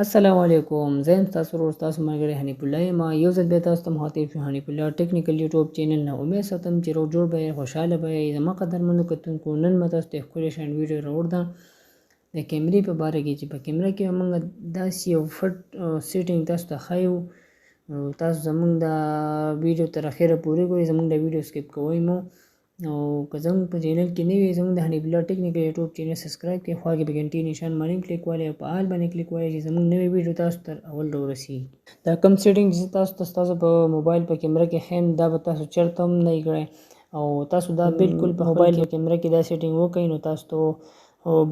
السلام علیکم، زه یم ستاسو ورور ستاسو ملګری حنیف الله یم. یو ځل بیا تاسو ته مخاطب شو حنیف الله ټیکنیکل یوټیوب چینل نه. امید ساتم چې روغ جوړ به یې، خوشحاله به یې. زما قدرمنو کتونکو، نن مې تاسو ته ښکلې شان ویډیو راوړده د کیمرې په باره کې، چې په کیمره کې موږ داسې یو فټ سیټینګ تاسو ته ښایو. تاسو زموږ د ویډیو تر اخره پورې ګورئ، زموږ د ویډیو سکیپ کوئ مو. او که زموږ په چینل کې نه وي، زموږ د حنیف الله ټیکنیکل یوټیوب چینل سبسکرایب کړئ، خوا کې په ګنټې نشان باندې کلیک والئ او په آل باندې کلیک والئ چې زموږ نوې ویډیو تاسو ته اول راورسېږي. دا کوم سیټینګ چې تاسو ته ستاسو په موبایل په کیمره کې ښیم، دا به تاسو چېرته هم نه یې کړی، او تاسو دا بالکل په موبایل په کیمره کې دا سیټینګ وکړئ، نو تاسو ته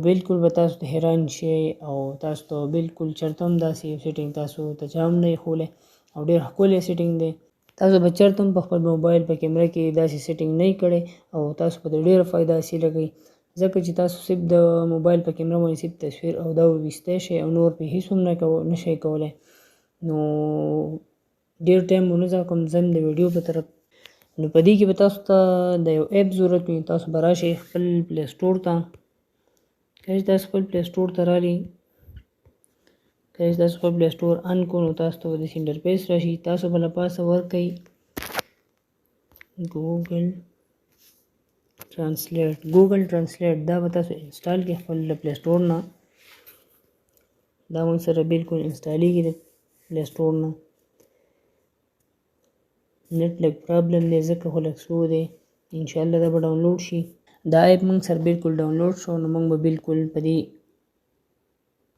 بالکل به تاسو ته حیران شئ، او تاسو ته بالکل چېرته هم داسې سیټینګ تاسو ته چا هم نه یې ښولی، او ډېر ښکلی سیټینګ دی. تاسو به چېرته هم په خپل موبایل په کیمره کې داسې سیټینګ نه یې کړی، او تاسو به د ډېره فایده حاصله کړئ، ځکه چې تاسو صرف د موبایل په کیمره باندې صرف تصویر او دا وویستی شئ، او نور پرې هېڅ هم نه شئ کولی. نو ډېر ټایم مو نه ضایع کوم، ځم د ویډیو په طرف. نو په دې کې به تاسو ته د یو ایپ ضرورت وي. تاسو به راشئ خپل پلی سټور ته. کله چې تاسو خپل پلی سټور ته رالئ، کله چې تاسو خپل پلی سټور ان کړو، نو تاسو ته به داسې انټرفیس راشي. تاسو به له پاسه ورکئ ګوګل ټرانسلیټ. دا به تاسو انسټال کړئ خپل د پلی سټور نه. دا موږ سره بالکل انسټالیږي د پلی سټور نه. نت لږ پرابلم دی، ځکه خو لږ سلو دی. انشاءالله دا به ډاونلوډ شي. دا ایپ موږ سره بالکل ډاونلوډ شو، نو موږ به بالکل په دې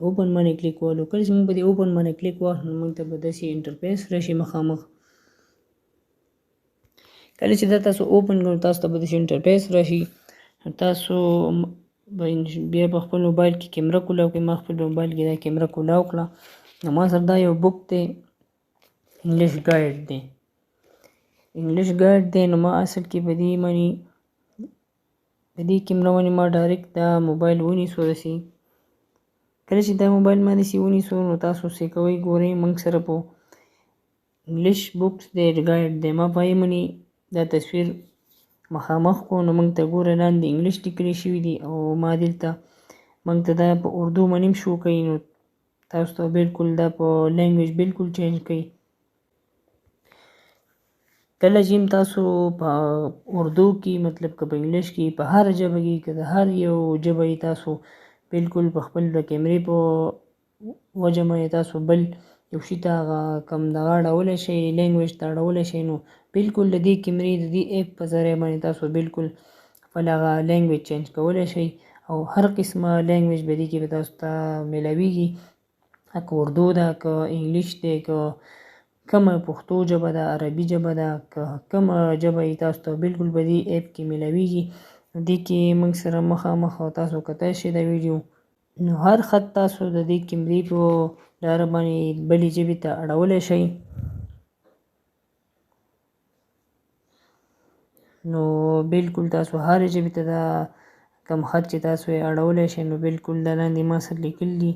اوپن باندې کلیک والو. کله چې موږ په دې اوپن باندې کلیک واخلو، نو موږ ته به داسې انټرفیس راشي مخامخ. کله چې دا تاسو اوپن کړئ، تاسو ته به داسې انټرفیس راشي. تاسو بیا په خپل موبایل کې کیمره کولاو کړئ. ما خپل موبایل کې دا کیمره کولاو کړه. نو ما سره دا یو بک دی، انګلیش ګایډ دی. نو ما اصل کې په دې کیمره باندې ما ډایرکټ دا موبایل ونیسو داسې. کله چې دا موبایل ما داسې ونیسو، نو تاسو څه کوئ ګورئ، موږ سره په انګلیش بکس دی ګایډ دی. ما په هغې باندې دا تصویر مخامخ کو، نو موږ ته ګوره لاندې انګلیش لیکلی شوي دي، او ما دلته موږ ته دا په اردو باندې هم شو کوي. نو تاسو ته بالکل دا په لینګویج بالکل چینج کوي. کله چې تاسو په اردو کې، مطلب که په انګلیش کې، په هر ژبه کې، که د هر یو ژبه یې تاسو بالکل په خپل د کیمرې په وجه باندې تاسو بل یو شي ته هغه کوم دغه اړولی شئ، لینګویج ته اړولی شئ، نو بالکل د دې کیمرې د دې ایپ په ذریعه باندې تاسو بالکل خپل هغه لینګویج چینج کولی شئ، او هر قسمه لینګویج به دې کې به تاسو ته میلاویږي. که اردو ده، که انګلیش دی، که کومه پښتو ژبه ده، عربي ژبه ده، که کومه ژبه یې تاسو ته بالکل په دې ایپ کې میلاویږي. دې کې موږ سره مخامخ تاسو کتای شئ دا ویډیو. نو هر خط تاسو د دې کیمرې په لاره باندې بلې ژبې ته اړولی شئ. نو بالکل تاسو هر ژبې ته دا کوم خط چې تاسو یې اړولی شئ، نو بالکل دا لاندې ما سره لیکل دي،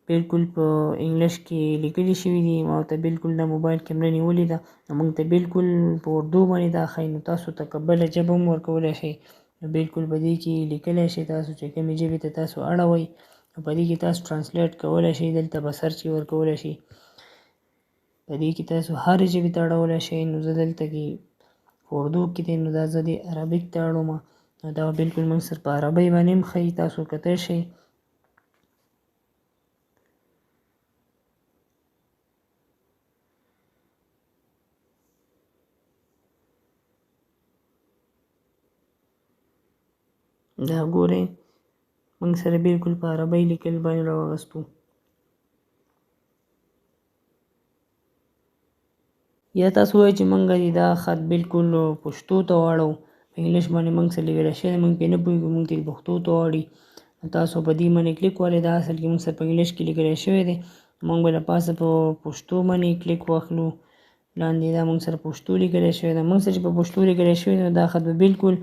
بالکل په انګلیش کې لیکلي شوي دي. ما ورته بالکل دا موبایل کیمره نیولې ده، نو موږ ته بالکل په اردو باندې دا ښایي. نو تاسو ته که بله ژبه هم ورکولی شئ، نو بالکل په دې کې لیکلی شئ تاسو چې کومې ژبې ته تاسو اړوئ، نو په دې کې تاسو ټرانسلیټ کولی شئ. دلته به سرچ یې ورکولی شئ. په دې کې تاسو هر ژبې ته اړولی شئ. نو زه دلته کې په اردو کې دی، نو دا زه د عربیک ته اړومه. نو دا بالکل موږ سره په عربۍ باندې هم ښایي، تاسو کتای شئ. دا ګورئ موږ سره بالکل په عربۍ لیکل باندې راواغستو. یا تاسو وایئ چې موږ دا خط بالکل پښتو ته واړو، په انګلیش باندې موږ سره لیکلی شوی دی، موږ پرې نه پوهېږو، موږ ته پښتو ته واړي. نو تاسو په دې باندې کلیک والئ. دا اصل کې موږ سره په انګلیش کې لیکلی شوی دی، موږ به له پاسه په پښتو باندې کلیک واخلو. لاندې دا موږ سره پښتو لیکلی شوی دی. موږ سره چې په پښتو لیکلی شوی دی، دا خط به بالکل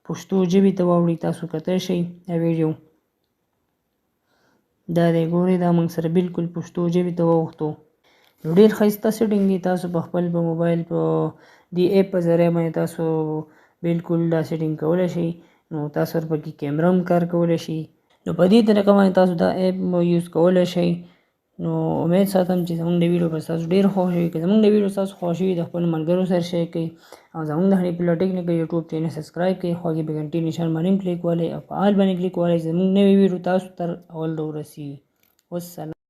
پښتو ژبې ته واوړي. تاسو کتای شئ دا ویډیو. دا دی ګورئ، دا موږ سره بالکل پښتو ژبې ته واوښتو. نو ډېر ښایسته سیټینګ دی. تاسو په خپل په موبایل په دې ایپ په ذریعه باندې تاسو بالکل دا سیټینګ کولی شئ. نو تاسو ورپکې کیمره هم کار کولی شئ. نو په دې طریقه باندې تاسو دا ایپ یوز کولی شئ. نو امید ساتم چې زموږ د ویډیو به تاسو ډېر خوښ وي. که زموږ د ویډیو تاسو خوښ وي د خپلو ملګرو سره شیر کړئ او زموږ د هنیپولا ټیکنیکل یوټیوب چینل سبسکرایب کړئ. خواږه به ګنټې نشان باندې کلیک والئ او په آل باندې کلیک والئ چې زموږ نوې ویډیو تاسو تر اول ورسیږي. والسلام.